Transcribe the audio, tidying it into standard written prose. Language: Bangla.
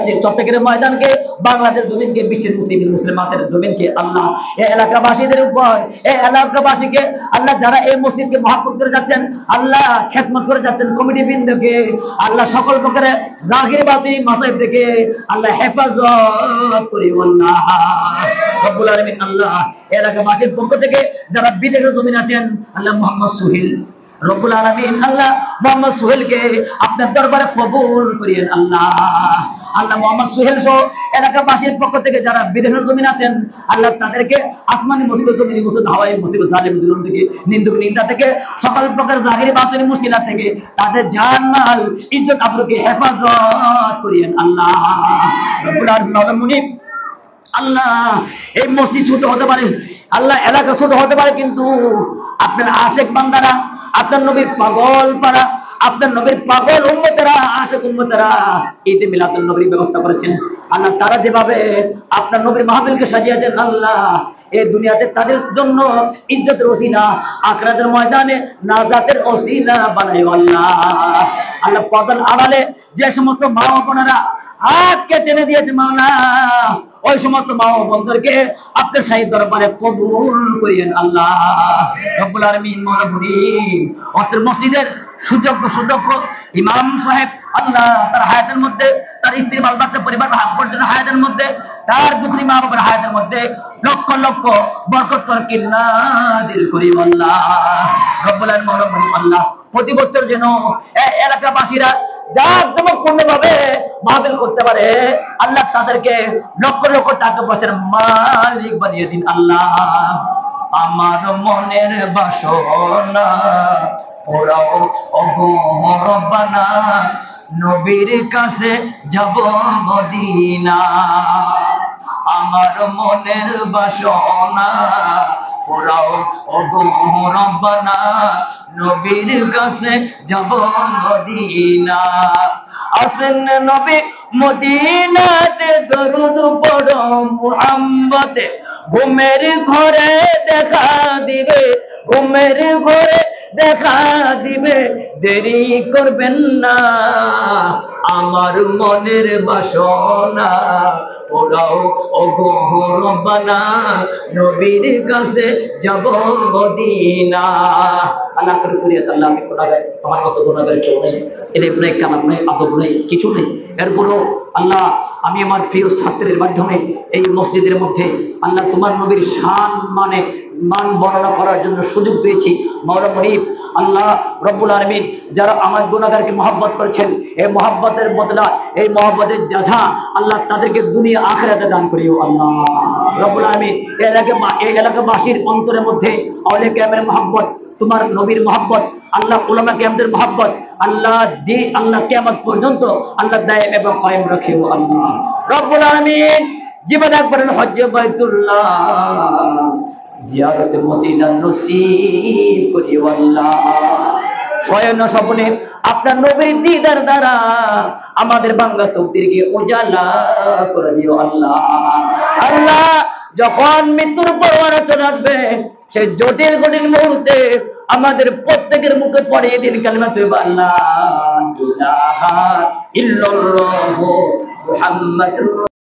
চট্টগ্রামের ময়দানকে, বাংলাদেশ জমিনকে, বিশ্বের মুসলিমাতের জমিনকে আল্লাহ এই এলাকাবাসীদের উপর, এই এলাকাবাসীকে আল্লাহ যারা এই মসজিদকে মহব্বত করে যাচ্ছেন, আল্লাহ খেদমত করে যাচ্ছেন, কমিটি বৃন্দকে আল্লাহ সকল প্রকারের জাহির বাতিল মাসাইব থেকে আল্লাহ হেফাজত করি আল্লাহ রব্বুল আলামিন। আল্লাহ এলাকাবাসীর পক্ষ থেকে যারা বিদেশের জমিন আছেন, আল্লাহ মোহাম্মদ সুহেল রব্বুল আলামিন, আল্লাহ মোহাম্মদ সুহেলকে আপনার দরবারে কবুল করিয়েন আল্লাহ। আল্লাহ মোহাম্মদ সুহেল সহ এলাকাবাসীর পক্ষ থেকে যারা বিদেশের জমিন আছেন, আল্লাহ তাদেরকে আসমানি মুসিবত, জমিনি মুসিবত, হাওয়াই মুসিবত, জালিম জুলুম থেকে, নিন্দুক নিন্দা থেকে, সকল প্রকার জাহিরি বাতিনি মুশকিলাত থেকে তাদের জান মাল ইজ্জত আবরুকে হেফাজত করিয়েন আল্লাহ রব্বুল আলামিন। আল্লাহ এই মসজিদ ছোট হতে পারে, আল্লাহ এলাকা ছোট হতে পারে, কিন্তু আপনার আশেক বান্দারা, আপনার নবীর পাগল পারা, আপনার নবীর পাগল উম্মতেরা, আশেক উম্মতেরা ঈদে মিলাদুন নবীর ব্যবস্থা করেছেন আল্লাহ। তারা যেভাবে আপনার নবীর মাহফিলকে সাজিয়েছেন আল্লাহ, এই দুনিয়াতে তাদের জন্য ইজ্জতের ওসিলা, আখিরাতের ময়দানে নাজাতের ওসিলা বানাইও আল্লাহ। আল্লাহ পর্দার আড়ালে যে সমস্ত মা ও বোনেরা হাতকে টেনে দিয়েছে মাওলা, ওই সমস্ত মা ও বোনদেরকে আপনার শাহী দরবারে কবুল করিয়েন আল্লাহ রব্বুল আলামিন। অত্র মসজিদের সুযোগ্য ইমাম সাহেব আল্লাহ তার হায়াতের মধ্যে, তার স্ত্রী বাল বাচ্চা পরিবার পর্যন্ত হায়াতের মধ্যে, তার দুসরি মা বাবার হায়াতের মধ্যে লক্ষ লক্ষ বরকত বরকিত নাজিল করি আল্লাহ রব্বুল আলামিন। আল্লাহ প্রতি বছর যেন এলাকাবাসীরা জাঁকজমকপূর্ণ ভাবে মাহফিল করতে পারে আল্লাহ, তাদেরকে লক্ষ লক্ষ টাকা পয়সার মালিক বানিয়ে দিন আল্লাহ। আমার মনের বাসনা ওরাও রব্বানা, নবীর কাছে যাব মদিনা। আমার মনের বাসনা ওরাও রব্বানা, নবীর কাছে যাব মদিনা। আসেন নবী মদিনাতে, দরুদ পড়ো মুহাম্মদে, ঘুমের ঘরে দেখা দিবে, ঘুমের ঘরে দেখা দিবে, দেরি করবেন না। আমার মনের বাসনা ওরাও রব্বানা, নবীর কাছে যাব মদিনা। আল্লাহ করে ফরিয়াদ, আল্লাহকে গুনাহগার, আমার মতো গুনাহগার কেউ নেই, এলেম নেই, কালাম নেই, আদব নেই, কিছু নেই। এরপরও আল্লাহ আমি আমার প্রিয় ছাত্রের মাধ্যমে এই মসজিদের মধ্যে আল্লাহ তোমার নবীর শান মান বর্ণনা করার জন্য সুযোগ পেয়েছি। মাওলা মুনিব আল্লাহ রব্বুল আলামিন, যারা আমার গুনাহগারকে মহব্বত করেছেন, এই মহব্বতের বদলা, এই মহব্বতের জাযা আল্লাহ তাদেরকে দুনিয়া আখিরাতে দান করিও আল্লাহ রব্বুল আলামিন। এই এলাকাবাসীর অন্তরের মধ্যে আউলিয়া কিরামের মহব্বত, তোমার নবীর মহব্বত, আল্লাহ উলামা কিরামদের মহব্বত আল্লাহ আল্লাহ কিয়ামত পর্যন্ত আল্লাহ দায়েম এবং কায়েম রাখিও আল্লাহ রব্বুল আলামিন। জীবন একবারের হজ্জে বাইতুল্লাহ, জিয়ারতে মদিনা নসিব করিও আল্লাহ। শয়ন স্বপ্নে আপনার নবীর দিদার দ্বারা আমাদের বাংলা তকদিরকে উজালা করে দিও আল্লাহ। আল্লাহ যখন মৃত্যুর পরোয়ানা চলে আসবে, সেই জটিল মুহূর্তে আমাদের প্রত্যেকের মুখে পড়িয়ে দিন কালিমা তয়্যিবা লা ইলাহা ইল্লাল্লাহু মুহাম্মাদুর